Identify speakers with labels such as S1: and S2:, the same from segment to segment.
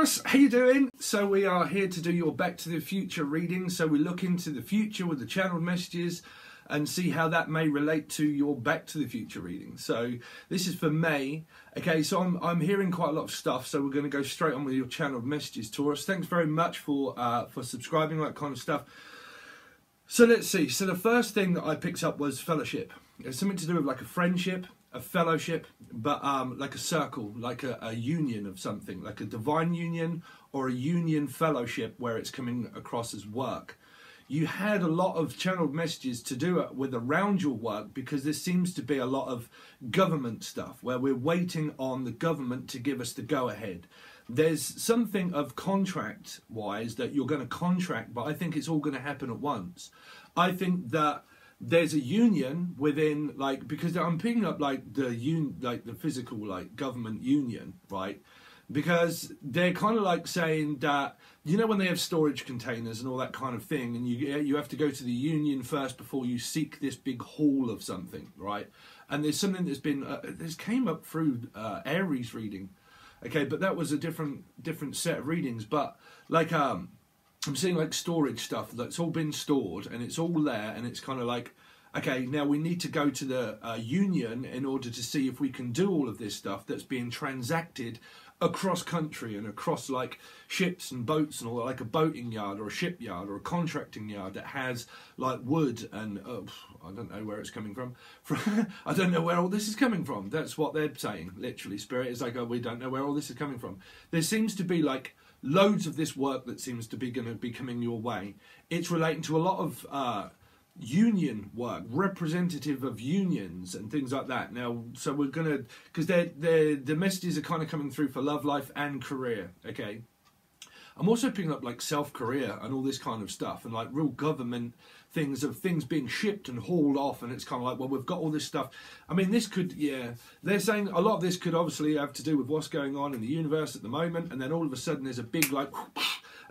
S1: guys, how you doing? So we are here to do your Back to the Future reading. So we look into the future with the channeled messages and see how that may relate to your Back to the Future reading. So this is for May. Okay, so I'm hearing quite a lot of stuff, so we're going to go straight on with your channeled messages, Taurus. Thanks very much for subscribing, that kind of stuff. So let's see. So the first thing that I picked up was fellowship. It's something to do with like a friendship, a fellowship, but like a circle, like a union of something, like a divine union or a union fellowship where it's coming across as work. You had a lot of channeled messages to do it with around your work, because there seems to be a lot of government stuff where we're waiting on the government to give us the go-ahead. There's something of contract-wise that you're going to contract, but I think it's all going to happen at once. I think that there's a union within, like, because I'm picking up like the physical like government union, right? Because they're kind of like saying that, you know, when they have storage containers and all that kind of thing, and you have to go to the union first before you seek this big haul of something, right? And there's something that's been this came up through Aries reading, okay, but that was a different set of readings. But like I'm seeing like storage stuff that's all been stored and it's all there, and it's kind of like, okay, now we need to go to the union in order to see if we can do all of this stuff that's being transacted across country and across like ships and boats and all that, like a boating yard or a shipyard or a contracting yard that has like wood and I don't know where it's coming from. I don't know where all this is coming from. That's what they're saying, literally. Spirit is like, oh, we don't know where all this is coming from. There seems to be like loads of this work that seems to be going to be coming your way. It's relating to a lot of union work, representative of unions and things like that. Now, so we're gonna, because the messages are kind of coming through for love life and career. Okay, I'm also picking up like self-career and all this kind of stuff, and like real government things of things being shipped and hauled off, and it's kind of like, well, we've got all this stuff. I mean, this could, yeah, they're saying a lot of this could obviously have to do with what's going on in the universe at the moment, and then all of a sudden there's a big like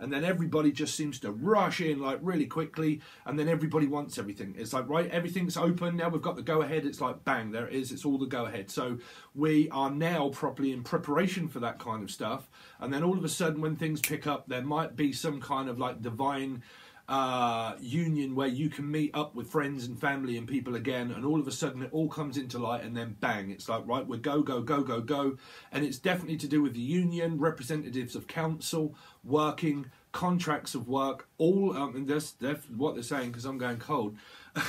S1: and then everybody just seems to rush in like really quickly, and then everybody wants everything. It's like, right, everything's open, now we've got the go-ahead, it's like, bang, there it is, it's all the go-ahead. So we are now properly in preparation for that kind of stuff, and then all of a sudden when things pick up, there might be some kind of like divine union where you can meet up with friends and family and people again, and all of a sudden it all comes into light, and then bang, it's like, right, we're go, and it's definitely to do with the union, representatives of council, working, contracts of work, all, and that's what they're saying, because I'm going cold,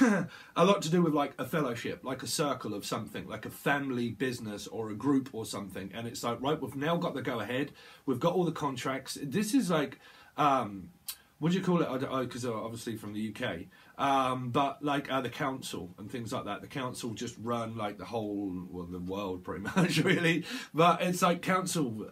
S1: a lot to do with like a fellowship, like a circle of something, like a family business or a group or something, and it's like, right, we've now got the go-ahead, we've got all the contracts. This is like, what do you call it? Because obviously from the UK, but like the council and things like that. The council just run like the whole, well, the world pretty much, really. But it's like council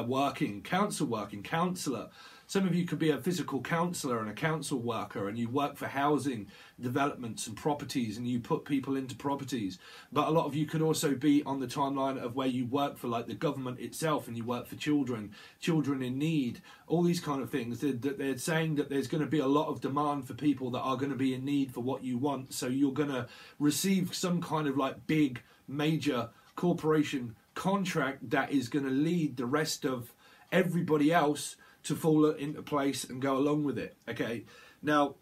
S1: working, counsellor. Some of you could be a physical counsellor and a council worker, and you work for housing developments and properties, and you put people into properties. But a lot of you could also be on the timeline of where you work for like the government itself, and you work for children in need, all these kind of things. They're saying that there's going to be a lot of demand for people that are going to be in need for what you want. So you're going to receive some kind of like big, major corporation contract that is going to lead the rest of everybody else to fall into place and go along with it. Okay, now,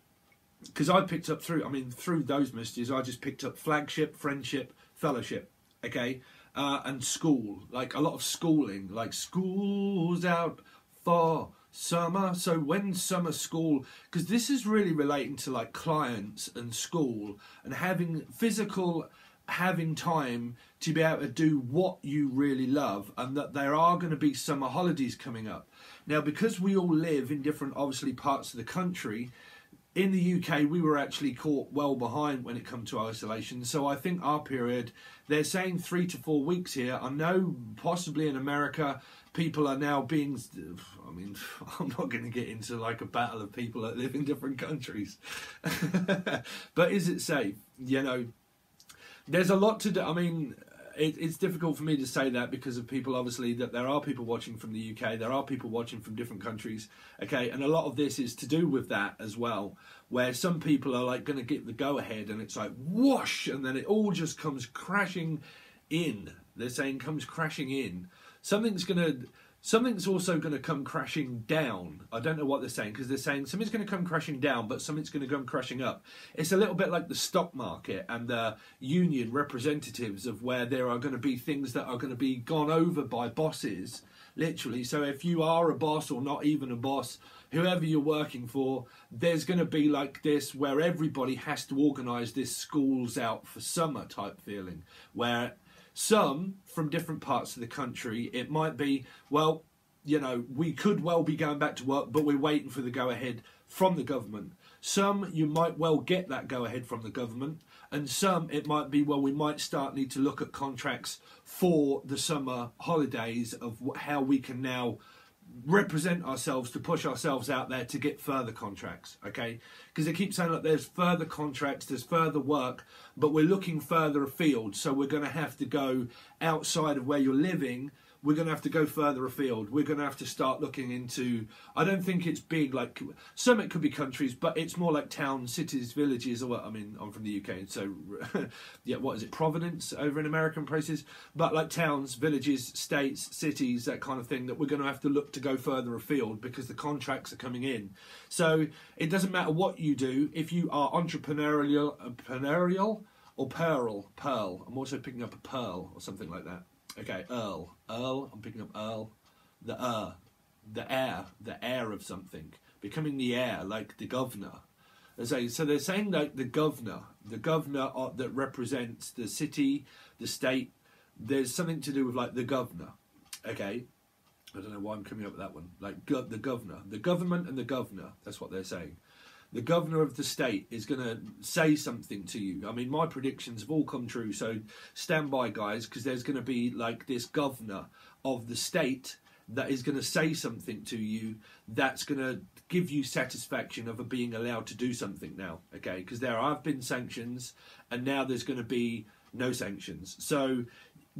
S1: because I picked up through those messages, I just picked up flagship, friendship, fellowship, okay, and school, like a lot of schooling, like school's out for summer. So when summer school, because this is really relating to like clients and school and having time to be able to do what you really love, and that there are going to be summer holidays coming up. Now, because we all live in different, obviously, parts of the country, in the UK, we were actually caught well behind when it comes to isolation. So I think our period, they're saying 3 to 4 weeks here. I know possibly in America, people are now being, I mean, I'm not going to get into like a battle of people that live in different countries. But is it safe? You know, there's a lot to do. I mean, it's difficult for me to say that because of people, obviously, that there are people watching from the UK, there are people watching from different countries, okay, and a lot of this is to do with that as well, where some people are like going to get the go-ahead, and it's like whoosh, and then it all just comes crashing in. They're saying comes crashing in. Something's going to, Something's also going to come crashing down. I don't know what they're saying, because they're saying something's going to come crashing down, but something's going to come crashing up. It's a little bit like the stock market and the union representatives of where there are going to be things that are going to be gone over by bosses, literally. So if you are a boss or not even a boss, whoever you're working for, there's going to be like this where everybody has to organise this schools out for summer type feeling, where some from different parts of the country, it might be, well, you know, we could well be going back to work, but we're waiting for the go-ahead from the government. Some, you might well get that go-ahead from the government, and some, it might be, well, we might need to look at contracts for the summer holidays of how we can now represent ourselves to push ourselves out there to get further contracts, okay? Because they keep saying that there's further contracts, there's further work, but we're looking further afield, so we're going to have to go outside of where you're living. We're going to have to go further afield. We're going to have to start looking into, I don't think it's big, like, some it could be countries, but it's more like towns, cities, villages, or, I mean, I'm from the UK, so, yeah, what is it, Providence over in American places? But like towns, villages, states, cities, that kind of thing, that we're going to have to look to go further afield because the contracts are coming in. So it doesn't matter what you do, if you are entrepreneurial or pearl, I'm also picking up a pearl or something like that. Okay, Earl, I'm picking up Earl, the heir of something, becoming the heir, like the governor. So they're saying like the governor that represents the city, the state, there's something to do with like the governor, okay? I don't know why I'm coming up with that one, like the governor, the government and the governor, that's what they're saying. The governor of the state is going to say something to you. I mean, my predictions have all come true, so stand by, guys, because there's going to be like this governor of the state that is going to say something to you that's going to give you satisfaction of being allowed to do something now, okay? Because there have been sanctions, and now there's going to be no sanctions. So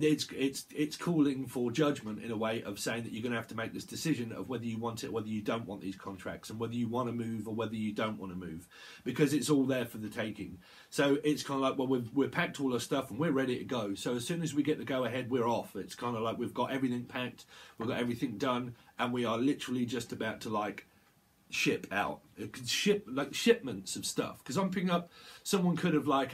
S1: it's calling for judgment in a way of saying that you're going to have to make this decision of whether you want it, whether you don't want these contracts, and whether you want to move or whether you don't want to move, because it's all there for the taking. So it's kind of like, well, we've packed all our stuff and we're ready to go. So as soon as we get the go ahead, we're off. It's kind of like we've got everything packed, we've got everything done, and we are literally just about to like ship out, like shipments of stuff. Because I'm picking up, someone could have like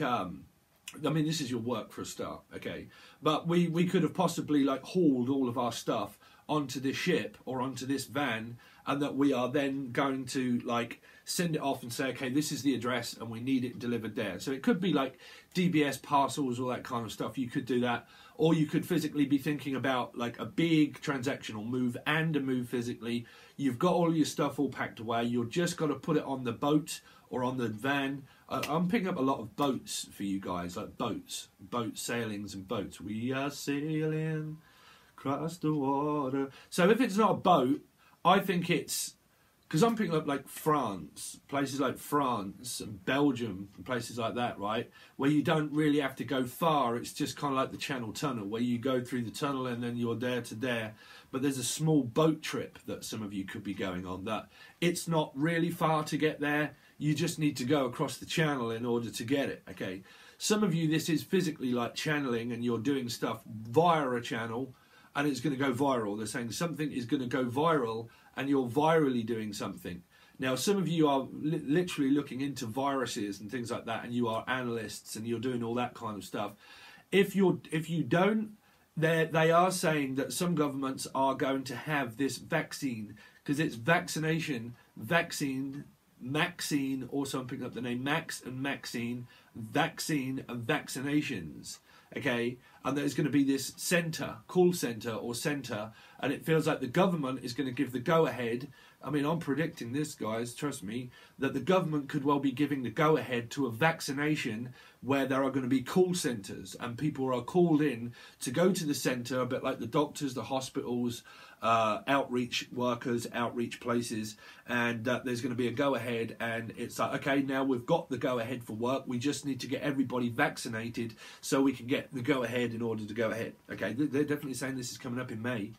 S1: I mean, this is your work for a start, okay? But we could have possibly like hauled all of our stuff onto this ship or onto this van, and that we are then going to like send it off and say, okay, this is the address and we need it delivered there. So it could be like DBS parcels, all that kind of stuff. You could do that, or you could physically be thinking about like a big transactional move and a move physically. You've got all your stuff all packed away. You're just got to put it on the boat or on the van. I'm picking up a lot of boats for you guys, like boats, sailings and boats. We are sailing across the water. So if it's not a boat, I think it's, because I'm picking up like France, places like France and Belgium and places like that, right? Where you don't really have to go far. It's just kind of like the Channel Tunnel, where you go through the tunnel and then you're there to there. But there's a small boat trip that some of you could be going on, that it's not really far to get there. You just need to go across the channel in order to get it, okay? Some of you, this is physically like channeling, and you're doing stuff via a channel and it's going to go viral. They're saying something is going to go viral and you're virally doing something. Now, some of you are literally looking into viruses and things like that, and you are analysts and you're doing all that kind of stuff. If you don't, they are saying that some governments are going to have this vaccine, because it's vaccine, Maxine, also I'm picking up the name Max and Maxine, vaccine and vaccinations, okay? And there's going to be this call centre, and it feels like the government is going to give the go-ahead. I mean, I'm predicting this, guys, trust me, that the government could well be giving the go-ahead to a vaccination where there are going to be call centres, and people are called in to go to the centre, a bit like the doctors, the hospitals, outreach workers, outreach places, and there's going to be a go-ahead, and it's like, okay, now we've got the go-ahead for work, we just need to get everybody vaccinated so we can get the go-ahead in order to go ahead. Okay, they're definitely saying this is coming up in May.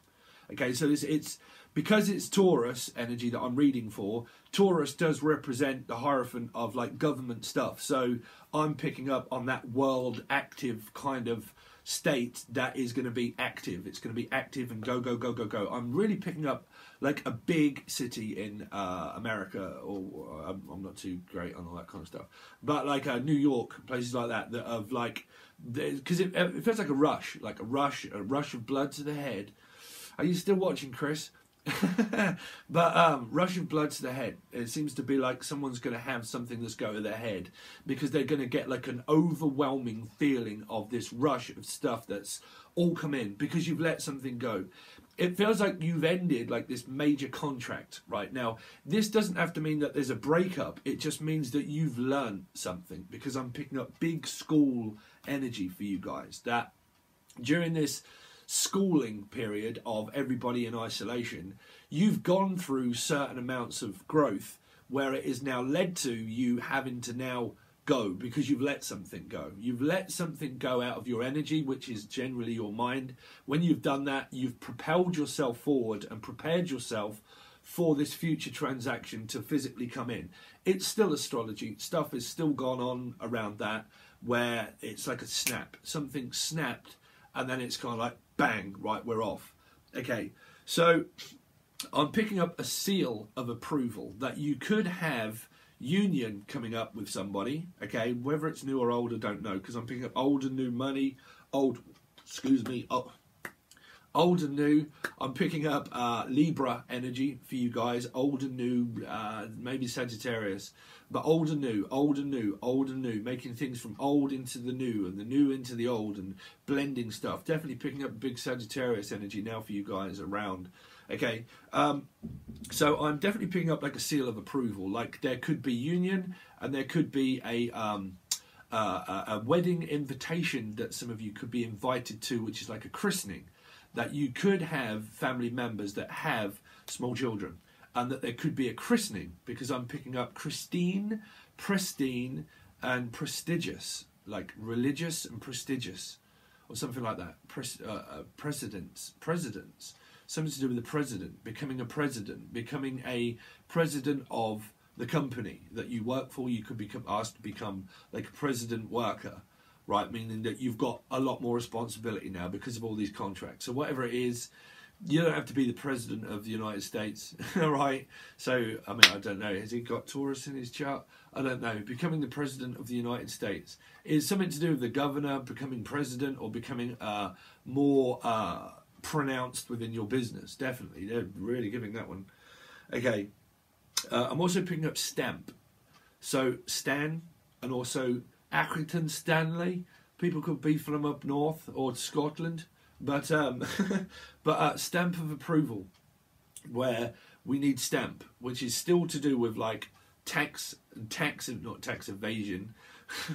S1: Okay, so it's because it's Taurus energy that I'm reading for. Taurus does represent the Hierophant of like government stuff, so I'm picking up on that world active kind of state that is going to be active. It's going to be active and go, go, go, go, go. I'm really picking up like a big city in America, or I'm not too great on all that kind of stuff, but like New York, places like that, that of like, because it feels like a rush of blood to the head. Are you still watching, Chris? But rush of blood to the head. It seems to be like someone's going to have something that's go to their head, because they're going to get like an overwhelming feeling of this rush of stuff that's all come in because you've let something go. It feels like you've ended like this major contract right now. This doesn't have to mean that there's a breakup. It just means that you've learned something, because I'm picking up big school energy for you guys, that during this schooling period of everybody in isolation, you've gone through certain amounts of growth where it is now led to you having to now go, because you've let something go. You've let something go out of your energy, which is generally your mind. When you've done that, you've propelled yourself forward and prepared yourself for this future transaction to physically come in. It's still astrology. Stuff is still gone on around that, where it's like a snap. Something snapped, and then it's kind of like, bang, right, we're off. Okay, so I'm picking up a seal of approval that you could have union coming up with somebody. Okay, whether it's new or old, I don't know, because I'm picking up old and new money. Old and new. I'm picking up Libra energy for you guys. Old and new, maybe Sagittarius. But old and new, old and new, old and new. Making things from old into the new and the new into the old and blending stuff. Definitely picking up big Sagittarius energy now for you guys around. Okay, so I'm definitely picking up like a seal of approval. Like there could be union, and there could be a wedding invitation that some of you could be invited to, which is like a christening. That you could have family members that have small children, and that there could be a christening, because I'm picking up Christine, pristine, and prestigious, like religious and prestigious, or something like that. Presidents, something to do with the president, becoming a president of the company that you work for. You could become asked to become like a president worker. Right, meaning that you've got a lot more responsibility now because of all these contracts. So whatever it is, you don't have to be the president of the United States, right? So, I mean, I don't know. Has he got Taurus in his chart? I don't know. Becoming the president of the United States is something to do with the governor becoming president, or becoming more pronounced within your business. Definitely. They're really giving that one. Okay. I'm also picking up stamp. So, Stan, and also Accrington Stanley. People could be from up north or Scotland, but stamp of approval, where we need stamp, which is still to do with like tax, not tax evasion. I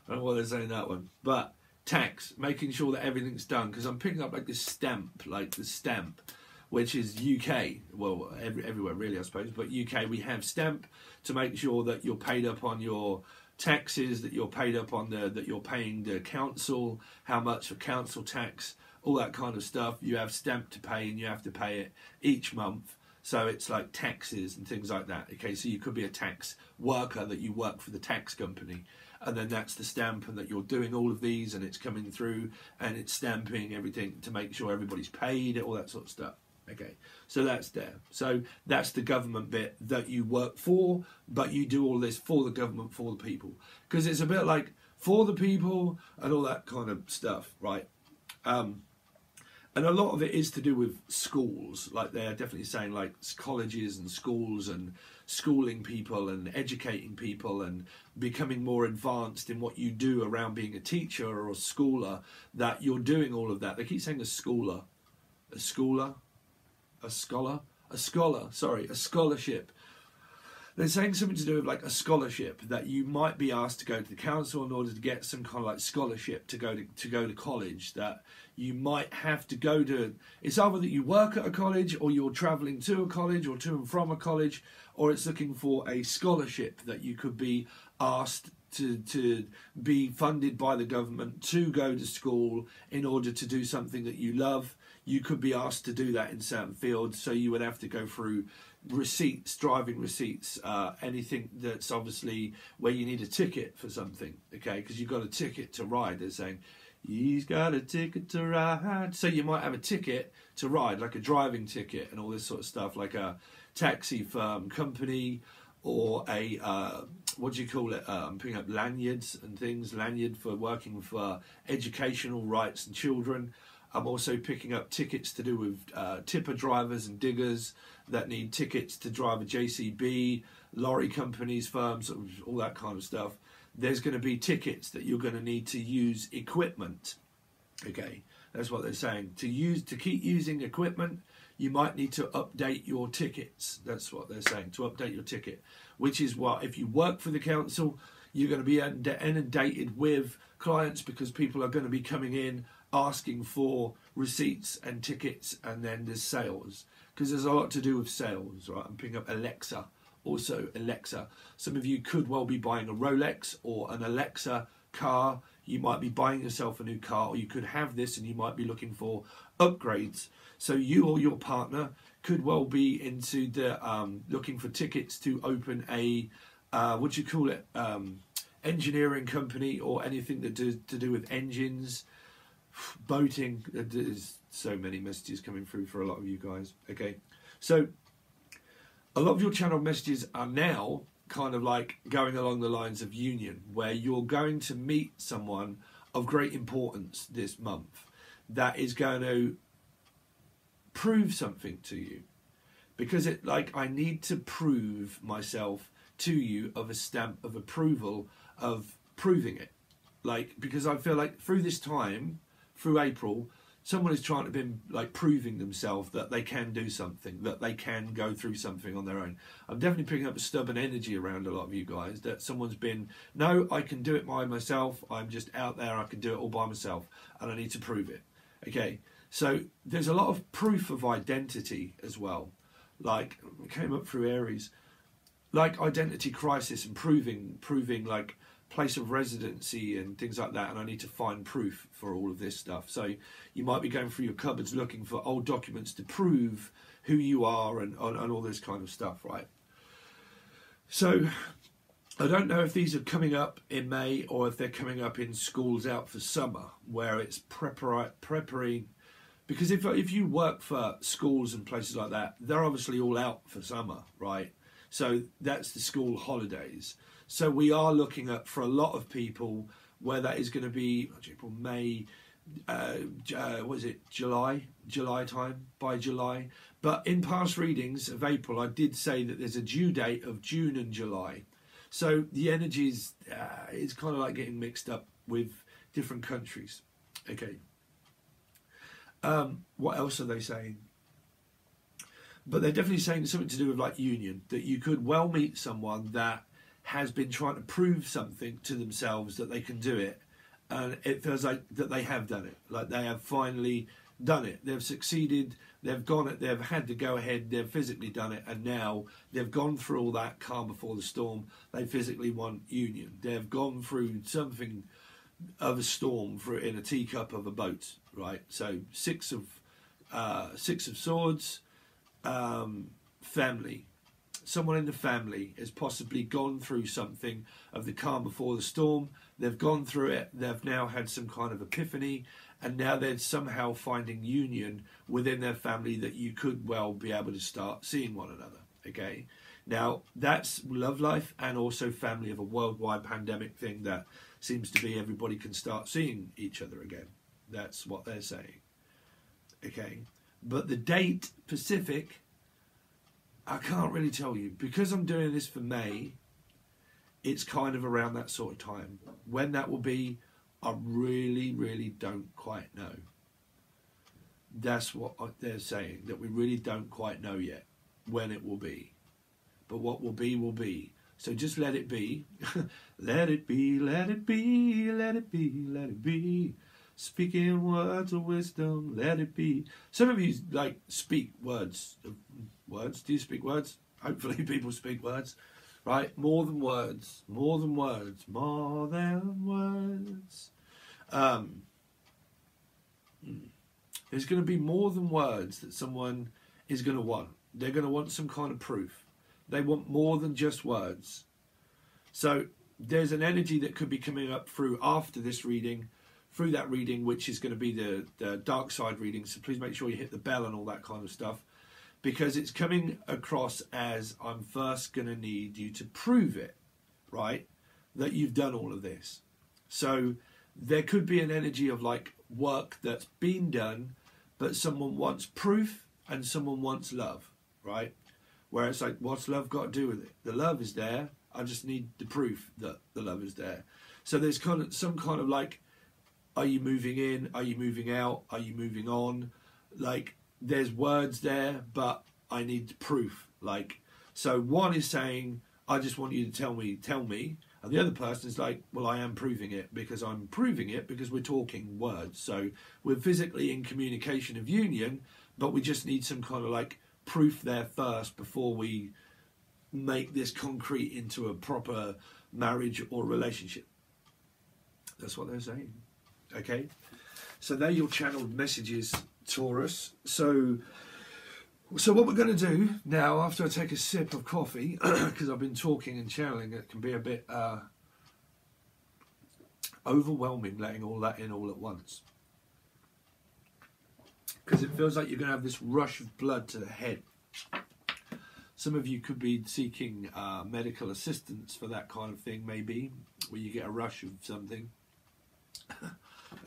S1: don't know why they're saying that one, but tax, making sure that everything's done, because I'm picking up like this stamp, like the stamp, which is UK, well, everywhere really, I suppose, but UK, we have stamp to make sure that you're paid up on your taxes, that you're paid up on that you're paying the council, how much for council tax, all that kind of stuff. You have stamp to pay, and you have to pay it each month. So it's like taxes and things like that. Okay, so you could be a tax worker, that you work for the tax company, and then that's the stamp, and that you're doing all of these, and it's coming through, and it's stamping everything to make sure everybody's paid, all that sort of stuff. Okay, so that's there. So that's the government bit that you work for, but you do all this for the government, for the people. Because it's a bit like for the people and all that kind of stuff, right? And a lot of it is to do with schools. Like they're definitely saying like colleges and schools, and schooling people and educating people and becoming more advanced in what you do around being a teacher or a schooler, that you're doing all of that. They keep saying a scholarship. They're saying something to do with like a scholarship, that you might be asked to go to the council in order to get some kind of like scholarship to go to college, that you might have to go to. It's either that you work at a college, or you're travelling to a college, or to and from a college, or it's looking for a scholarship that you could be asked to be funded by the government to go to school in order to do something that you love. You could be asked to do that in certain fields, so you would have to go through receipts, driving receipts, anything that's obviously where you need a ticket for something, okay? Because you've got a ticket to ride. They're saying He's got a ticket to ride. So you might have a ticket to ride, like a driving ticket and all this sort of stuff, like a taxi firm company or a, what do you call it? I'm picking up lanyards and things, lanyard for working for educational rights and children. I'm also picking up tickets to do with tipper drivers and diggers that need tickets to drive a JCB, lorry companies, firms, all that kind of stuff. There's going to be tickets that you're going to need to use equipment. Okay, that's what they're saying. To keep using equipment, you might need to update your tickets. That's what they're saying, to update your ticket. Which is what, if you work for the council, you're going to be inundated with clients because people are going to be coming in asking for receipts and tickets, and then there's sales. Because there's a lot to do with sales, right? I'm picking up Alexa. Also Alexa. Some of you could well be buying a Rolex or an Alexa car. You might be buying yourself a new car, or you could have this and you might be looking for upgrades. So you or your partner could well be into the looking for tickets to open a what do you call it, engineering company or anything that to do with engines, boating. There's so many messages coming through for a lot of you guys. Okay, so a lot of your channel messages are now kind of like going along the lines of union, where you're going to meet someone of great importance this month that is going to prove something to you, because it, like, I need to prove myself to you of a stamp of approval, of proving it, like, because I feel like through this time, through April, someone is trying to be like proving themselves that they can do something, that they can go through something on their own. I'm definitely picking up a stubborn energy around a lot of you guys, that someone's been, no, I can do it by myself, I'm just out there, I can do it all by myself, and I need to prove it. Okay, so there's a lot of proof of identity as well. Like, it came up through Aries, like identity crisis and proving like place of residency and things like that, and I need to find proof for all of this stuff. So you might be going through your cupboards looking for old documents to prove who you are and all this kind of stuff, right? So I don't know if these are coming up in May or if they're coming up in schools out for summer, where it's preparing. Because if you work for schools and places like that, they're obviously all out for summer, right? So that's the school holidays. So we are looking at, for a lot of people, where that is going to be April, May, was it July time, by July. But in past readings of April, I did say that there's a due date of June and July. So the energies is kind of like getting mixed up with different countries. Okay. What else are they saying? But they're definitely saying something to do with like union, that you could well meet someone that has been trying to prove something to themselves that they can do it, and it feels like that they have done it, like they have finally done it, they've succeeded, they've gone it, they've had to go ahead, they've physically done it, and now they've gone through all that calm before the storm. They physically want union. They've gone through something of a storm for in a teacup of a boat, right? So six of swords, family. Someone in the family has possibly gone through something of the calm before the storm. They've gone through it. They've now had some kind of epiphany, and now they're somehow finding union within their family, that you could well be able to start seeing one another. Okay, now that's love life and also family of a worldwide pandemic thing that seems to be everybody can start seeing each other again. That's what they're saying. Okay, but the date Pacific, I can't really tell you, because I'm doing this for May. It's kind of around that sort of time. When that will be, I really don't quite know. That's what they're saying, that we really don't quite know yet when it will be. But what will be, will be. So just let it be. Let it be, let it be, let it be, let it be. Speaking words of wisdom, let it be. Some of you like speak words. Words? Do you speak words? Hopefully people speak words. Right? More than words. More than words. More than words. There's going to be more than words that someone is going to want. They're going to want some kind of proof. They want more than just words. So there's an energy that could be coming up through after this reading through that reading, which is going to be the dark side reading. So please make sure you hit the bell and all that kind of stuff, because it's coming across as I'm first going to need you to prove it, right? That you've done all of this. So there could be an energy of like work that's been done, but someone wants proof and someone wants love, right? Where it's like, what's love got to do with it? The love is there. I just need the proof that the love is there. So there's kind of some kind of like, are you moving in? Are you moving out? Are you moving on? Like, there's words there, but I need proof. Like, so one is saying, I just want you to tell me. And the other person is like, well, I am proving it because I'm proving it because we're talking words. So we're physically in communication of union, but we just need some kind of like proof there first before we make this concrete into a proper marriage or relationship. That's what they're saying. Okay, so they're your channeled messages, Taurus. So what we're going to do now, after I take a sip of coffee, because I've been talking and channeling, it can be a bit overwhelming letting all that in all at once, because it feels like you're going to have this rush of blood to the head. Some of you could be seeking medical assistance for that kind of thing, maybe, where you get a rush of something.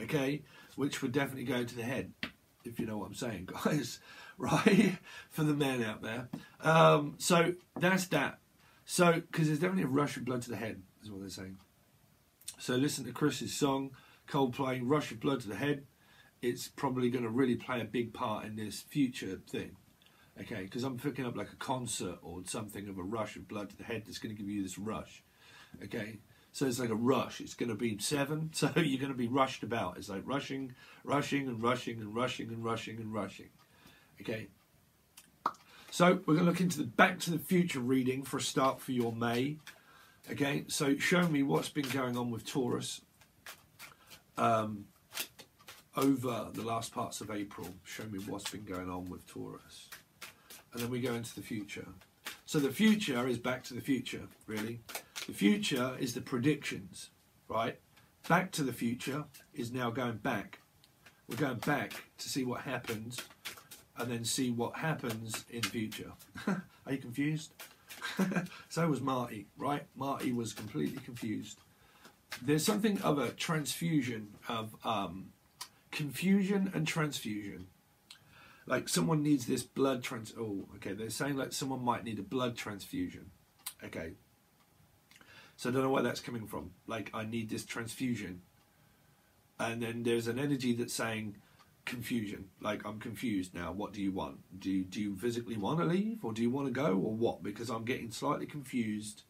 S1: Okay, which would definitely go to the head, if you know what I'm saying, guys, right? For the men out there. So that's that. So, because there's definitely a rush of blood to the head, is what they're saying. So listen to Chris's song, Coldplay, Rush of Blood to the Head. It's probably going to really play a big part in this future thing. Okay, because I'm picking up like a concert or something of a rush of blood to the head that's going to give you this rush. Okay, so it's like a rush. It's going to be 7, so you're going to be rushed about. It's like rushing, rushing, and rushing, and rushing, and rushing, and rushing. Okay, so we're going to look into the Back to the Future reading for a start for your May. Okay, so show me what's been going on with Taurus over the last parts of April. Show me what's been going on with Taurus. And then we go into the future. So the future is Back to the Future, really. The future is the predictions, right? Back to the Future is now going back. We're going back to see what happens and then see what happens in the future. Are you confused? So was Marty, right? Marty was completely confused. There's something of a transfusion of confusion and transfusion. Like someone needs this blood they're saying like someone might need a blood transfusion. Okay. So I don't know where that's coming from. Like, I need this transfusion. And then there's an energy that's saying confusion. Like, I'm confused now. What do you want? Do you physically want to leave? Or do you want to go? Or what? Because I'm getting slightly confused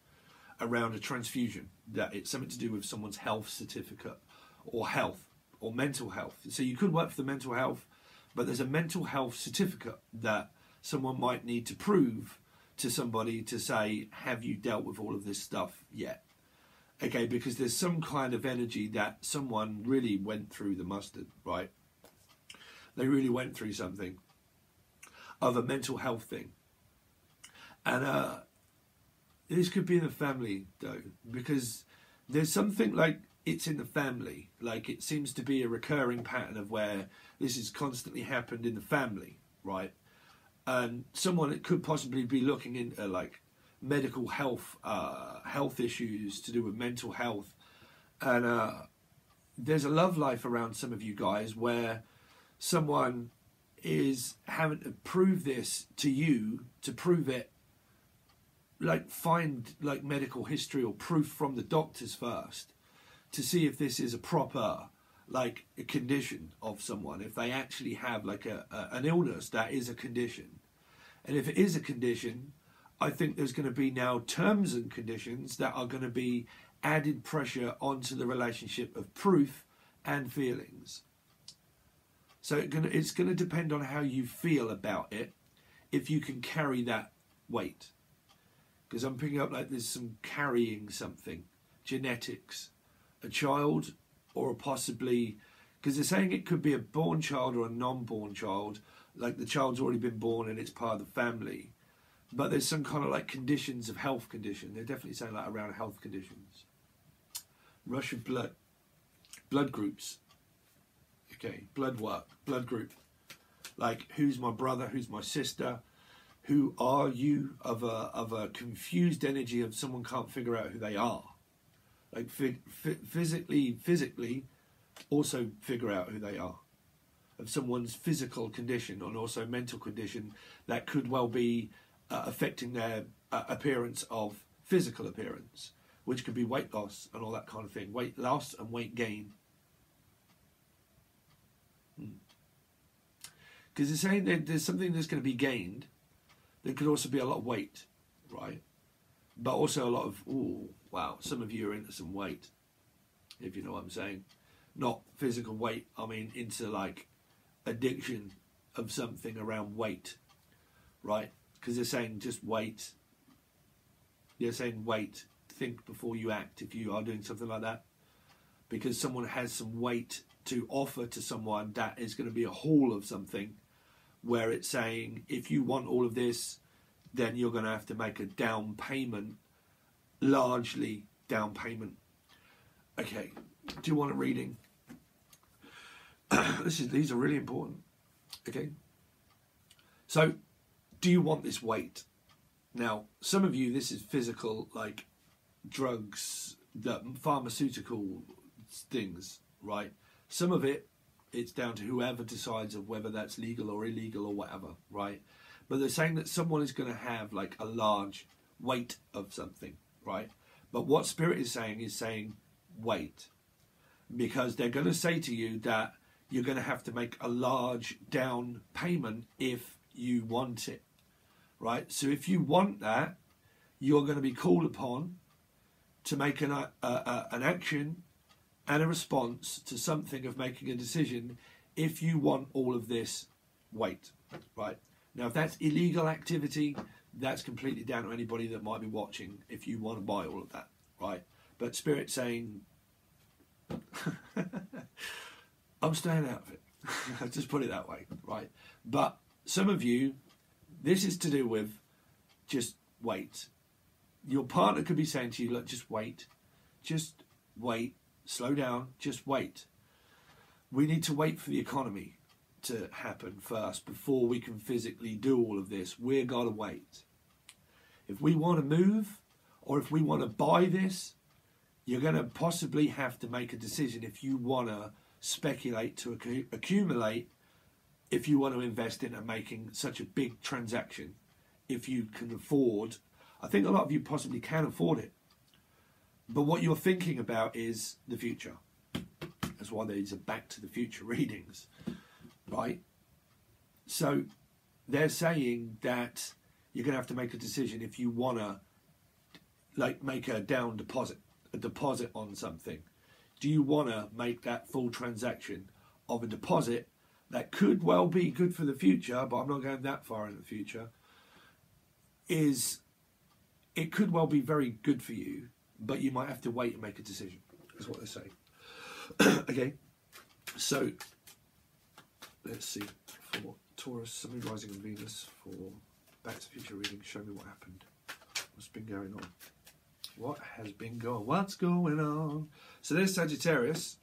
S1: around a transfusion. That it's something to do with someone's health certificate. Or health. Or mental health. So you could work for the mental health. But there's a mental health certificate that someone might need to prove to somebody to say, have you dealt with all of this stuff yet? Okay, because there's some kind of energy that someone really went through the mustard, right? They really went through something of a mental health thing. And this could be in the family, though, because there's something like it's in the family. Like, it seems to be a recurring pattern of where this has constantly happened in the family, right? And someone that could possibly be looking into like medical health, health issues to do with mental health. And there's a love life around some of you guys where someone is having to prove this to you, to prove it, like find like medical history or proof from the doctors first to see if this is a proper like a condition of someone, if they actually have like an illness that is a condition. And if it is a condition, I think there's going to be now terms and conditions that are going to be added pressure onto the relationship of proof and feelings. So it's going to depend on how you feel about it, if you can carry that weight. Because I'm picking up like there's some carrying something, genetics, a child, or possibly, because they're saying it could be a born child or a non-born child, like the child's already been born and it's part of the family, but there's some kind of like conditions of health condition. They're definitely saying like around health conditions. Rush of blood groups. Okay, blood work, blood group. Like, who's my brother? Who's my sister? Who are you? Of a confused energy of someone can't figure out who they are. Like physically, also figure out who they are. Of someone's physical condition and also mental condition that could well be affecting their appearance of physical appearance, which could be weight loss and all that kind of thing. Weight loss and weight gain. Because it's saying that there's something that's going to be gained. There could also be a lot of weight, right? But also a lot of, ooh, wow, some of you are into some weight, if you know what I'm saying. Not physical weight, I mean into like addiction of something around weight, right? Because they're saying just wait. They're saying wait, think before you act if you are doing something like that. Because someone has some weight to offer to someone that is going to be a haul of something, where it's saying if you want all of this, then you're going to have to make a down payment, largely down payment. Okay, do you want a reading? These are really important. Okay, so do you want this weight? Now, some of you, this is physical, like drugs, the pharmaceutical things, right? Some of it, it's down to whoever decides of whether that's legal or illegal or whatever, right? But they're saying that someone is going to have like a large weight of something, right? But what Spirit is saying wait. Because they're going to say to you that you're going to have to make a large down payment if you want it, right? So if you want that, you're going to be called upon to make an action and a response to something of making a decision if you want all of this weight, right? Now, if that's illegal activity, that's completely down to anybody that might be watching if you want to buy all of that, right? But Spirit's saying, I'm staying out of it. Just put it that way, right? But some of you, this is to do with just wait. Your partner could be saying to you, look, just wait, slow down, just wait. We need to wait for the economy to happen first before we can physically do all of this. We're got to wait. If we want to move or if we want to buy this, you're going to possibly have to make a decision if you want to speculate to accumulate, if you want to invest in and making such a big transaction, if you can afford. I think a lot of you possibly can afford it. But what you're thinking about is the future. That's why these are Back to the Future readings, right? So they're saying that you're going to have to make a decision if you want to, like, make a down deposit, a deposit on something. Do you want to make that full transaction of a deposit that could well be good for the future, but I'm not going that far in the future, it could well be very good for you, but you might have to wait and make a decision, is what they're saying. Okay, so let's see. For Taurus, Sun, Moon, Rising and Venus, for Back to the Future reading, show me what happened. What's been going on? What has been going? What's going on? So there's Sagittarius.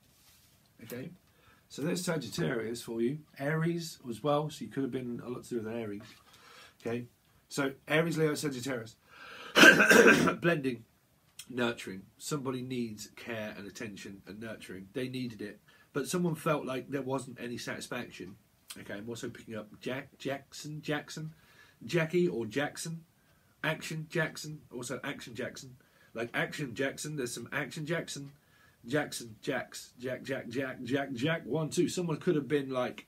S1: Okay, so there's Sagittarius for you. Aries as well, so you could have been a lot to do with Aries. Okay, so Aries, Leo, Sagittarius. Blending. Nurturing. Somebody needs care and attention and nurturing. They needed it, but someone felt like there wasn't any satisfaction. Okay, I'm also picking up Jackson, Jackie or Jackson, Action Jackson, also Action Jackson, like Action Jackson. There's some Action Jackson, Jack, 1, 2. Someone could have been like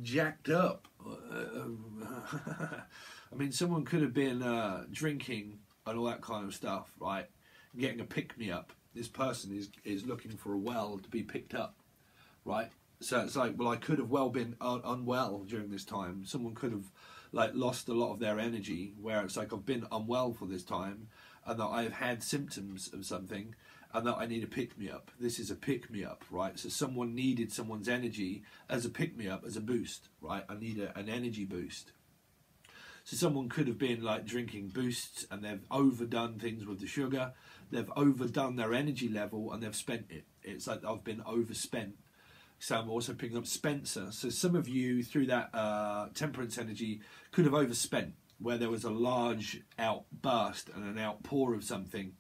S1: jacked up. I mean, someone could have been drinking and all that kind of stuff, right? Getting a pick-me-up. This person is looking for a well to be picked up, right? So it's like, well, I could have well been unwell during this time. Someone could have like lost a lot of their energy, where it's like, I've been unwell for this time and that I've had symptoms of something and that I need a pick-me-up. This is a pick-me-up, right? So someone needed someone's energy as a pick-me-up, as a boost, right? I need an energy boost. So someone could have been like drinking boosts and they've overdone things with the sugar. They've overdone their energy level and they've spent it. It's like I've been overspent. So I'm also picking up Spencer. So some of you, through that temperance energy, could have overspent, where there was a large outburst and an outpour of something.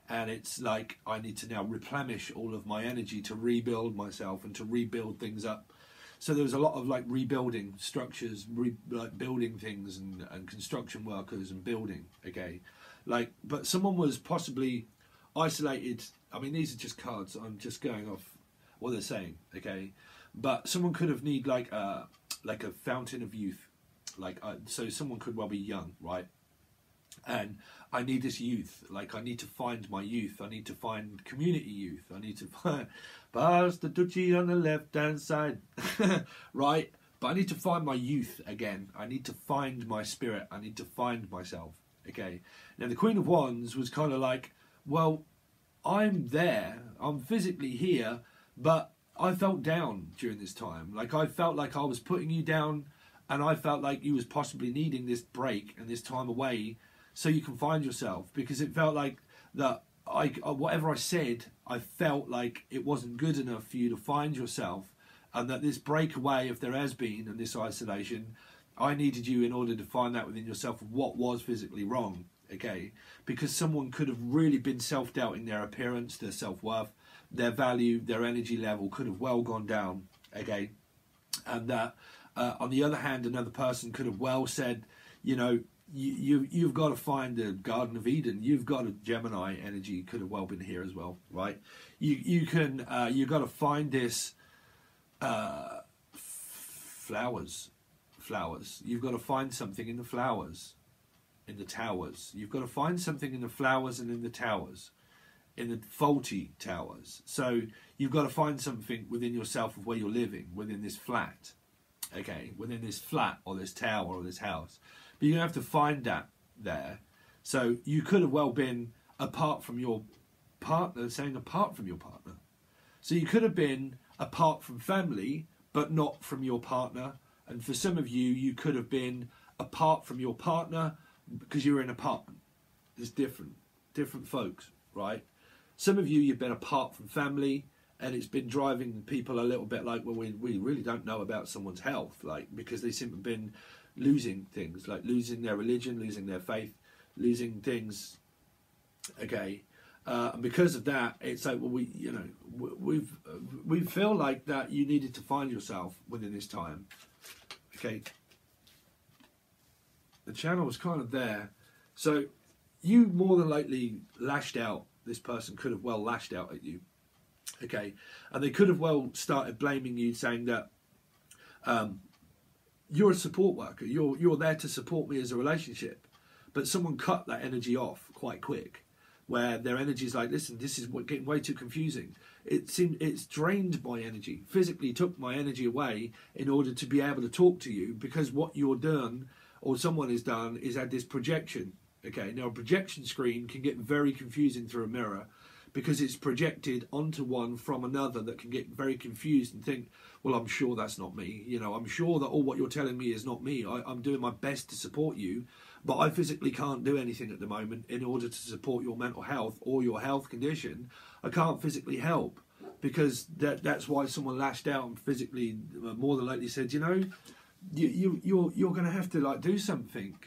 S1: And it's like, I need to now replenish all of my energy to rebuild myself and to rebuild things up. So there was a lot of like rebuilding structures, like building things and construction workers and building, okay? Like, but someone was possibly isolated. I mean, these are just cards. I'm just going off what they're saying, okay? But someone could have need like a fountain of youth. Like, so someone could well be young, right? And I need this youth. Like, I need to find my youth. I need to find community youth. I need to find past the Duchy on the left-hand side, right? But I need to find my youth again. I need to find my spirit. I need to find myself, okay? Now, the Queen of Wands was kind of like, well, I'm there. I'm physically here, but I felt down during this time. Like, I felt like I was putting you down, and I felt like you was possibly needing this break and this time away so you can find yourself, because it felt like that whatever I said, I felt like it wasn't good enough for you to find yourself, and that this breakaway, if there has been, and this isolation, I needed you in order to find that within yourself what was physically wrong, okay? Because someone could have really been self-doubting their appearance, their self-worth, their value, their energy level could have well gone down, okay? And that, on the other hand, another person could have well said, you know, you've got to find the Garden of Eden. You've got a Gemini energy could have well been here as well, right? You've got to find this flowers. You've got to find something in the flowers, in the towers. You've got to find something in the flowers and in the towers, in the faulty towers. So you've got to find something within yourself of where you're living, within this flat, okay, within this flat or this tower or this house. But you're going to have to find that there. So you could have well been apart from your partner, saying apart from your partner. So you could have been apart from family, but not from your partner. And for some of you, you could have been apart from your partner because you're in an apartment. There's different folks, right? Some of you, you've been apart from family, and it's been driving people a little bit like, well, we really don't know about someone's health, like, because they simply been losing things, like losing their religion, losing their faith, losing things, okay? And because of that, it's like, well, we feel like that you needed to find yourself within this time, okay? The channel was kind of there. So you more than likely lashed out. This person could have well lashed out at you, okay? And they could have well started blaming you, saying that you're a support worker. You're there to support me as a relationship. But someone cut that energy off quite quick, where their energy is like, listen, this is getting way too confusing. It's drained my energy, physically took my energy away in order to be able to talk to you, because what you're done, or someone has done, is add this projection. Okay, now a projection screen can get very confusing through a mirror, because it's projected onto one from another that can get very confused and think, well, I'm sure that's not me. You know, I'm sure that all what you're telling me is not me. I'm doing my best to support you, but I physically can't do anything at the moment in order to support your mental health or your health condition. I can't physically help, because that's why someone lashed out and physically, more than likely said, you know, you're going to have to like do something.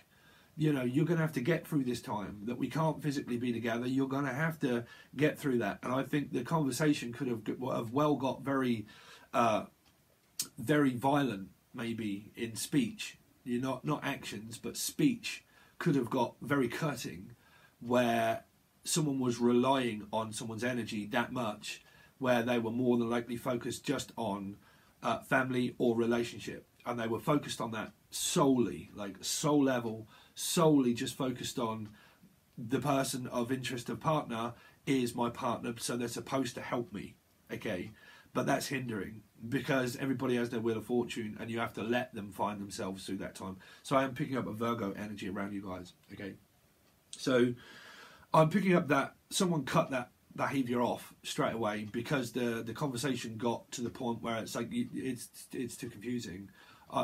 S1: You know, you're going to have to get through this time that we can't physically be together. You're going to have to get through that. And I think the conversation could have well got very, very violent, maybe in speech. Not actions, but speech could have got very cutting, where someone was relying on someone's energy that much, where they were more than likely focused just on family or relationship. And they were focused on that solely, like soul level, solely just focused on the person of interest of partner is my partner, so they're supposed to help me, okay? But that's hindering, because everybody has their wheel of fortune, and you have to let them find themselves through that time. So I am picking up a Virgo energy around you guys, okay? So I'm picking up that someone cut that behaviour off straight away, because the conversation got to the point where it's like, it's too confusing.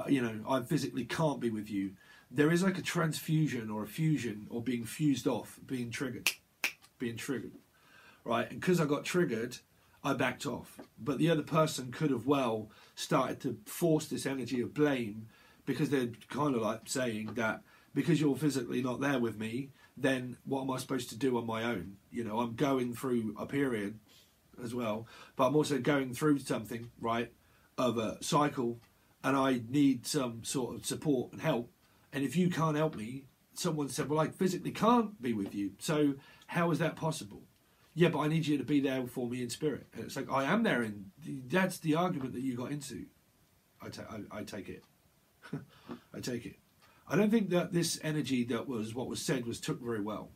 S1: You know, I physically can't be with you. There is like a transfusion or a fusion, or being fused off, being triggered, right? And because I got triggered, I backed off. But the other person could have well started to force this energy of blame, because they're kind of like saying that because you're physically not there with me, then what am I supposed to do on my own? You know, I'm going through a period as well, but I'm also going through something, right, of a cycle, and I need some sort of support and help. And if you can't help me, someone said, well, I physically can't be with you. So how is that possible? Yeah, but I need you to be there for me in spirit. And it's like, I am there, and that's the argument that you got into. I take it. I take it. I don't think that this energy that was what was said was took very well.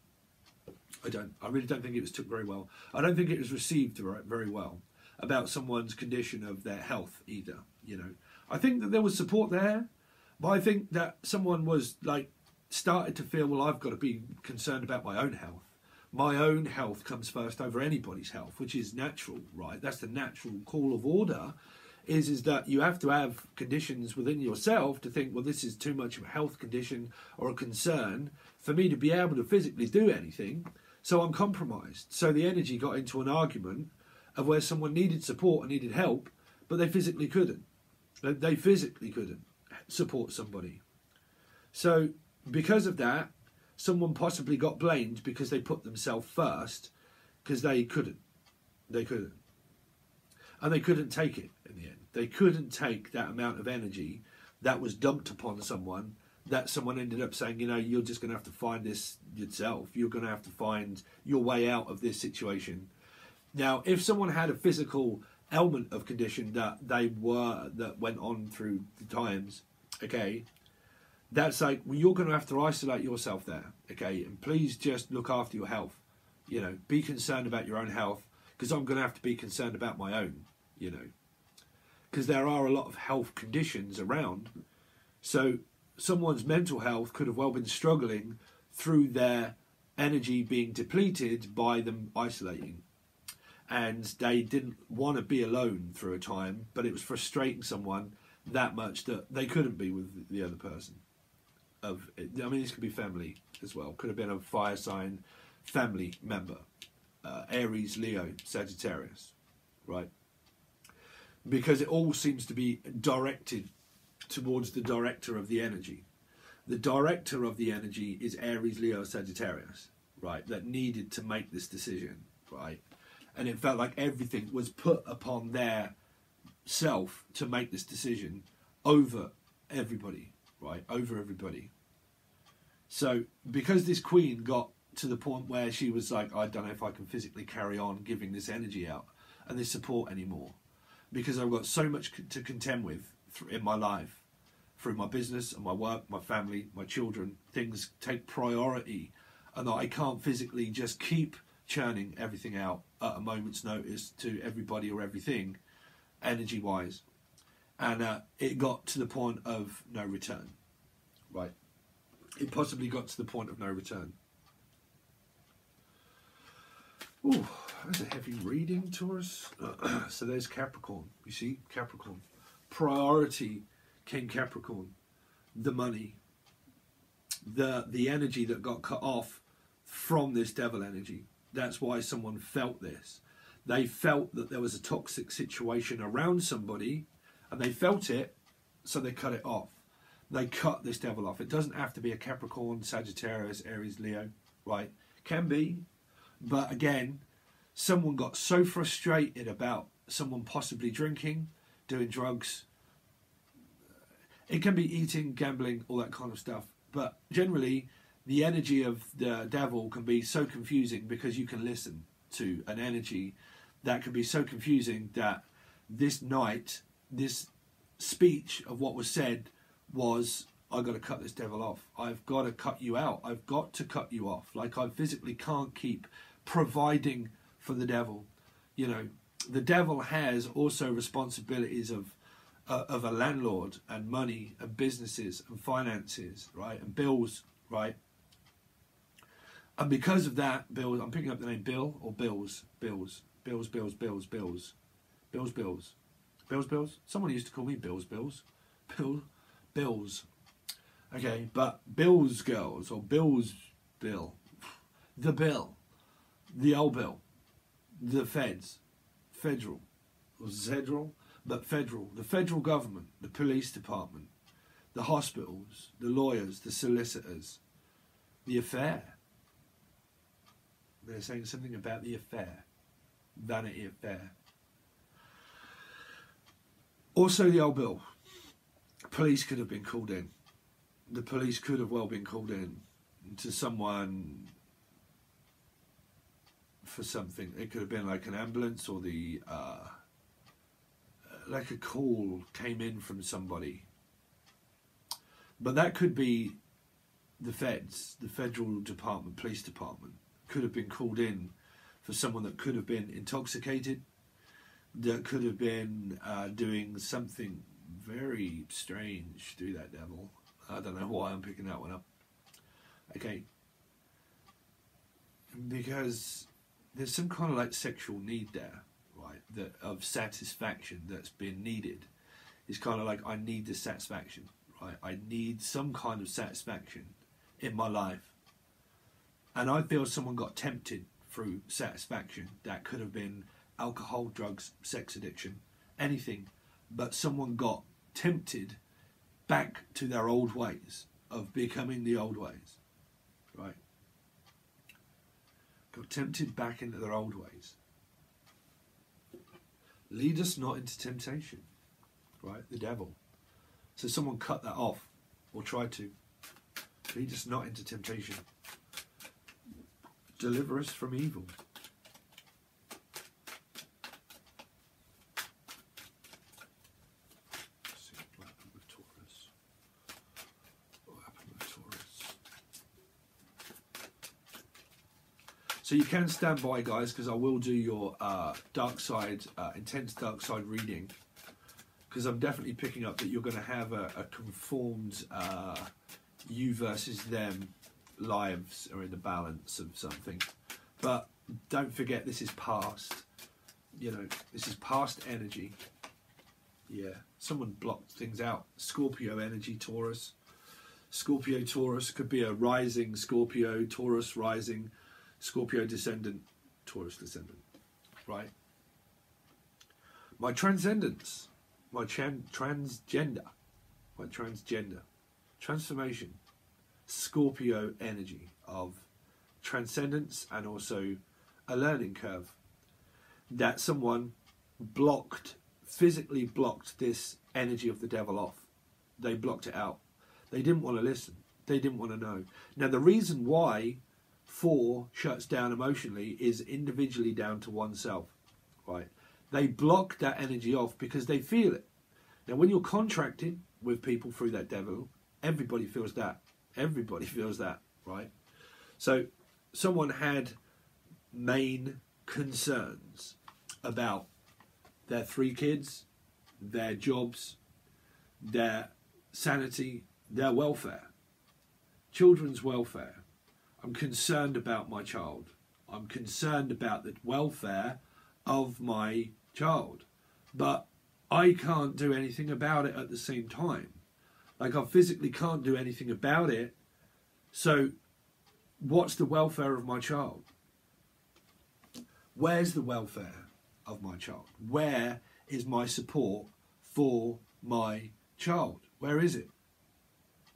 S1: I really don't think it was took very well. I don't think it was received very well about someone's condition of their health either. You know, I think that there was support there, but I think that someone was like started to feel, well, I've got to be concerned about my own health. My own health comes first over anybody's health, which is natural, right? That's the natural call of order. Is that you have to have conditions within yourself to think, well, this is too much of a health condition or a concern for me to be able to physically do anything, so I'm compromised. So the energy got into an argument of where someone needed support and needed help, but they physically couldn't. They physically couldn't support somebody. So because of that, someone possibly got blamed because they put themselves first, because they couldn't. They couldn't. And they couldn't take it in the end. They couldn't take that amount of energy that was dumped upon someone, that someone ended up saying, you know, you're just going to have to find this yourself. You're going to have to find your way out of this situation. Now, if someone had a physical ailment of condition that went on through the times, okay, that's like, well, you're going to have to isolate yourself there, okay, and please just look after your health. You know, be concerned about your own health, because I'm going to have to be concerned about my own, you know, because there are a lot of health conditions around. So someone's mental health could have well been struggling through their energy being depleted by them isolating. And they didn't want to be alone through a time, but it was frustrating someone that much that they couldn't be with the other person. I mean, this could be family as well. Could have been a fire sign family member. Aries, Leo, Sagittarius, right? Because it all seems to be directed towards the director of the energy. The director of the energy is Aries, Leo, Sagittarius, right? That needed to make this decision, right? And it felt like everything was put upon their self to make this decision over everybody, right? Over everybody. So because this queen got to the point where she was like, I don't know if I can physically carry on giving this energy out and this support anymore, because I've got so much to contend with in my life, through my business and my work, my family, my children. Things take priority, and I can't physically just keep churning everything out at a moment's notice to everybody or everything, energy wise. And it got to the point of no return, right? It possibly got to the point of no return. Ooh, that's a heavy reading, Taurus. So there's Capricorn. You see, Capricorn. Priority, King Capricorn. The money. The energy that got cut off from this devil energy. That's why someone felt this. They felt that there was a toxic situation around somebody, and they felt it, so they cut it off. They cut this devil off. It doesn't have to be a Capricorn, Sagittarius, Aries, Leo, right? Can be. But again, someone got so frustrated about someone possibly drinking, doing drugs. It can be eating, gambling, all that kind of stuff. But generally, the energy of the devil can be so confusing, because you can listen to an energy that can be so confusing that this night, this speech of what was said was, I've got to cut this devil off. I've got to cut you out. I've got to cut you off. Like, I physically can't keep providing for the devil. You know, the devil has also responsibilities of a landlord, and money and businesses and finances, right? And bills, right? And because of that, Bill, I'm picking up the name Bill or Bills. Bills. Someone used to call me Bills. Bills. Okay, but Bill's girls or Bill's Bill. The Bill. The old Bill. The feds. federal, or Zedral, but federal. The federal government, the police department, the hospitals, the lawyers, the solicitors, the affair. They're saying something about the affair, Vanity Affair. Also the old bill. Police could have been called in. The police could have well been called in to someone for something. It could have been like an ambulance, or the like a call came in from somebody. But that could be the feds, the federal department, police department, could have been called in for someone that could have been intoxicated, that could have been doing something very strange to that devil. I don't know why I'm picking that one up. Okay. Because there's some kind of like sexual need there, right? That of satisfaction that's been needed. It's kind of like, I need this satisfaction, right? I need some kind of satisfaction in my life. And I feel someone got tempted through satisfaction. That could have been alcohol, drugs, sex addiction, anything. But someone got tempted back to their old ways of becoming the old ways, right? Got tempted back into their old ways. Lead us not into temptation, right? The devil. So someone cut that off, or tried to. Lead us not into temptation. Deliver us from evil. Let's see what happened with Taurus. What happened with Taurus? So you can stand by, guys, because I will do your dark side, intense dark side reading. Because I'm definitely picking up that you're going to have a conformed you versus them lives are in the balance of something. But don't forget, this is past. You know, this is past energy. Yeah, someone blocked things out. Scorpio energy, Taurus. Scorpio, Taurus could be a rising Scorpio, Taurus rising, Scorpio descendant, Taurus descendant, right? My transcendence, my transgender, transformation, Scorpio energy of transcendence, and also a learning curve. That someone physically blocked this energy of the devil off. They blocked it out. They didn't want to listen. They didn't want to know. Now the reason why 4 shuts down emotionally is individually down to oneself, right? They block that energy off because they feel it. Now when you're contracted with people through that devil, everybody feels that. Everybody feels that, right? So someone had main concerns about their 3 kids, their jobs, their sanity, their welfare, children's welfare. I'm concerned about my child. I'm concerned about the welfare of my child. But I can't do anything about it at the same time. Like, I physically can't do anything about it. So what's the welfare of my child? Where's the welfare of my child? Where is my support for my child? Where is it?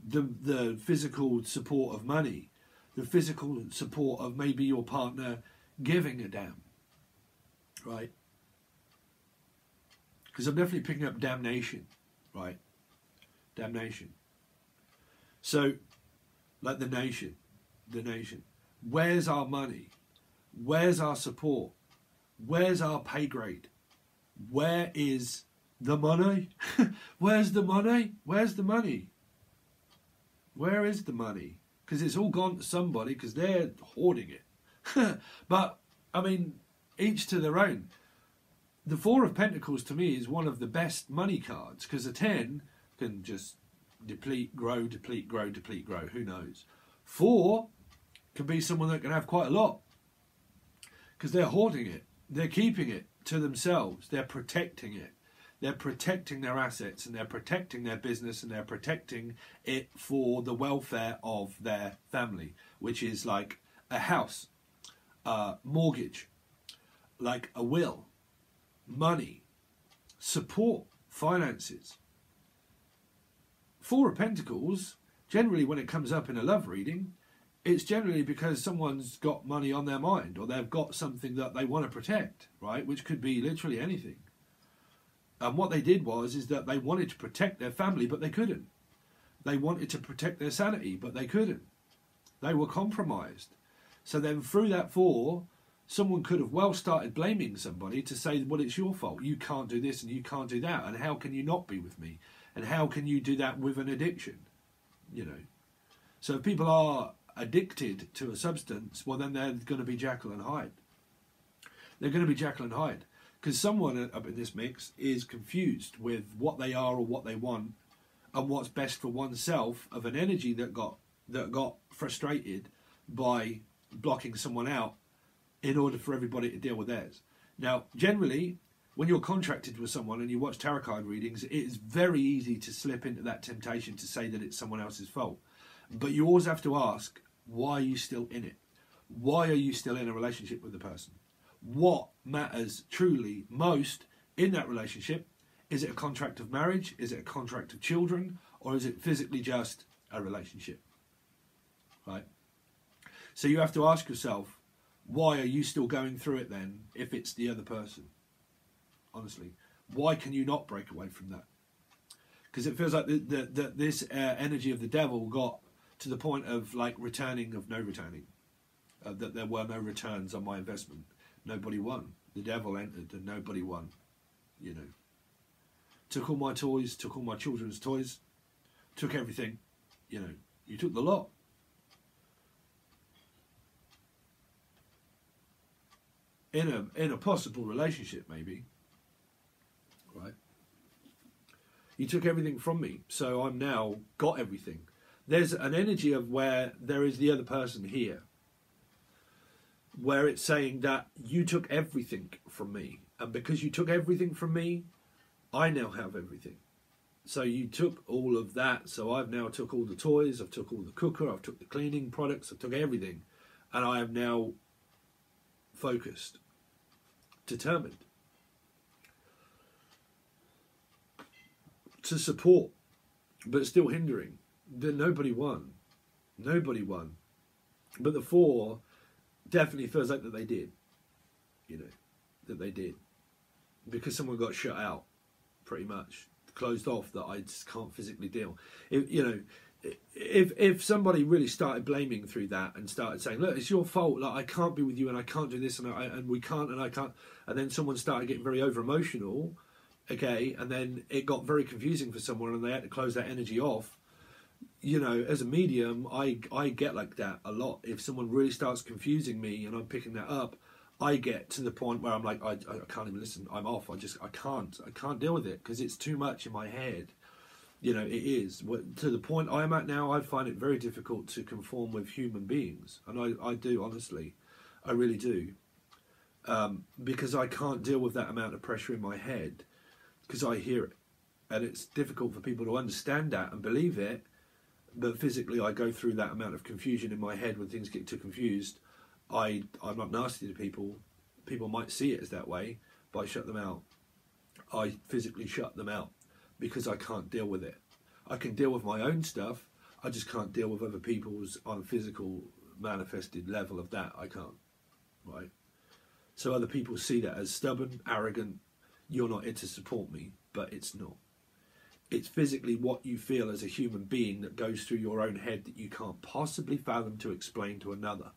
S1: The physical support of money, the physical support of maybe your partner giving a damn, right? Because I'm definitely picking up damnation, right? Damnation. So, like the nation. Where's our money? Where's our support? Where's our pay grade? Where is the money? Where's the money? Where's the money? Where is the money? Because it's all gone to somebody because they're hoarding it. But, I mean, each to their own. The 4 of Pentacles to me is one of the best money cards, because a 10 can just deplete, grow, deplete, grow, deplete, grow. Who knows? 4 can be someone that can have quite a lot because they're hoarding it. They're keeping it to themselves. They're protecting it. They're protecting their assets, and they're protecting their business, and they're protecting it for the welfare of their family, which is like a house, mortgage, like a will, money, support, finances. Four of Pentacles, generally when it comes up in a love reading, it's generally because someone's got money on their mind, or they've got something that they want to protect, right? Which could be literally anything. And what they did is that they wanted to protect their family, but they couldn't. They wanted to protect their sanity, but they couldn't. They were compromised. So then through that four, someone could have well started blaming somebody to say, well, it's your fault. You can't do this and you can't do that. And how can you not be with me? And how can you do that with an addiction? You know. So if people are addicted to a substance, well, then they're going to be Jekyll and Hyde. They're going to be Jekyll and Hyde. Because someone up in this mix is confused with what they are or what they want and what's best for oneself, of an energy that got frustrated by blocking someone out in order for everybody to deal with theirs. Now, generally, when you're contracted with someone and you watch tarot card readings, it is very easy to slip into that temptation to say that it's someone else's fault. But you always have to ask, why are you still in it? Why are you still in a relationship with the person? What matters truly most in that relationship? Is it a contract of marriage? Is it a contract of children? Or is it physically just a relationship? Right? So you have to ask yourself, why are you still going through it then if it's the other person? Honestly, why can you not break away from that? Because it feels like this energy of the devil got to the point of like returning of no returning. That there were no returns on my investment. Nobody won. The devil entered and nobody won. You know. Took all my toys, took all my children's toys, took everything. You know, you took the lot. In a possible relationship, maybe. Right? You took everything from me, so I'm now got everything. There's an energy of where there is the other person here, where it's saying that you took everything from me, and because you took everything from me, I now have everything. So you took all of that, so I've now took all the toys, I've took all the cooker, I've took the cleaning products, I've took everything, and I am now focused, determined to support, but still hindering. That nobody won. Nobody won. But the four definitely feels like that they did. You know, that they did. Because someone got shut out, pretty much. Closed off, that I just can't physically deal. If somebody really started blaming through that and started saying, look, it's your fault, like I can't be with you and I can't do this and we can't and I can't, and then someone started getting very over emotional, okay, and then it got very confusing for someone and they had to close that energy off. You know, as a medium, I get like that a lot. If someone really starts confusing me and I'm picking that up, I get to the point where I'm like, I can't even listen. I'm off. I can't deal with it because it's too much in my head. You know, it is. To the point I'm at now, I find it very difficult to conform with human beings. And I do, honestly. I really do. Because I can't deal with that amount of pressure in my head because I hear it. And it's difficult for people to understand that and believe it. But physically, I go through that amount of confusion in my head when things get too confused. I'm not nasty to people. People might see it as that way, but I shut them out. I physically shut them out because I can't deal with it. I can deal with my own stuff. I just can't deal with other people's on a physical manifested level of that. I can't, right? So other people see that as stubborn, arrogant. You're not here to support me, but it's not. It's physically what you feel as a human being that goes through your own head that you can't possibly fathom to explain to another.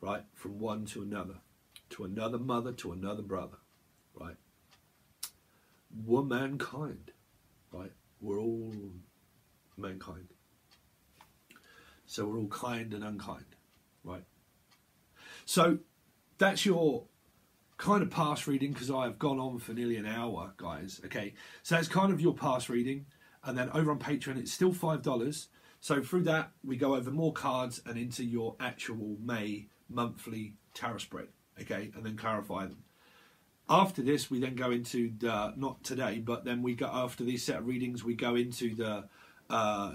S1: Right? From one to another mother, to another brother, right? We're mankind, right? We're all mankind. So we're all kind and unkind, right? So that's your kind of past reading, because I've gone on for nearly an hour, guys, okay? So that's kind of your past reading, and then over on Patreon, it's still $5. So through that, we go over more cards and into your actual May monthly tarot spread, okay, and then clarify them. After this, we then go into the, not today, but then we go, after these set of readings, we go into the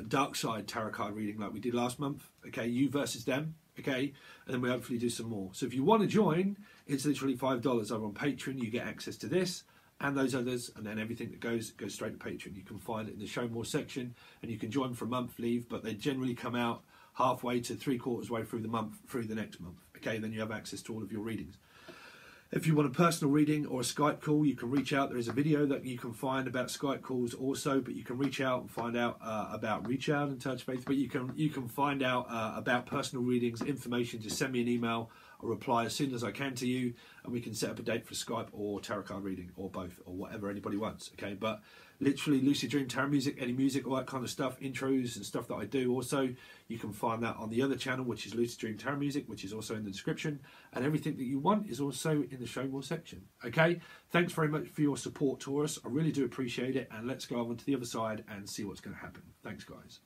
S1: dark side tarot card reading like we did last month, okay, you versus them, okay? And then we hopefully do some more. So if you want to join, it's literally $5 over on Patreon. You get access to this and those others, and then everything that goes straight to Patreon. You can find it in the show more section, and you can join for a month leave, but they generally come out halfway to 3/4 way through the month, through the next month. Okay, then you have access to all of your readings. If you want a personal reading or a Skype call, you can reach out. There is a video that you can find about Skype calls also, but you can reach out and find out about Reach Out and Touch Faith. But you can find out about personal readings, information. Just send me an email. I'll reply as soon as I can to you, and we can set up a date for Skype or tarot card reading, or both, or whatever anybody wants. Okay, but literally Lucid Dream Tarot Music, any music, all that kind of stuff, intros and stuff that I do. Also, you can find that on the other channel, which is Lucid Dream Tarot Music, which is also in the description, and everything that you want is also in the show more section. Okay, thanks very much for your support, Taurus. I really do appreciate it, and let's go on to the other side and see what's going to happen. Thanks, guys.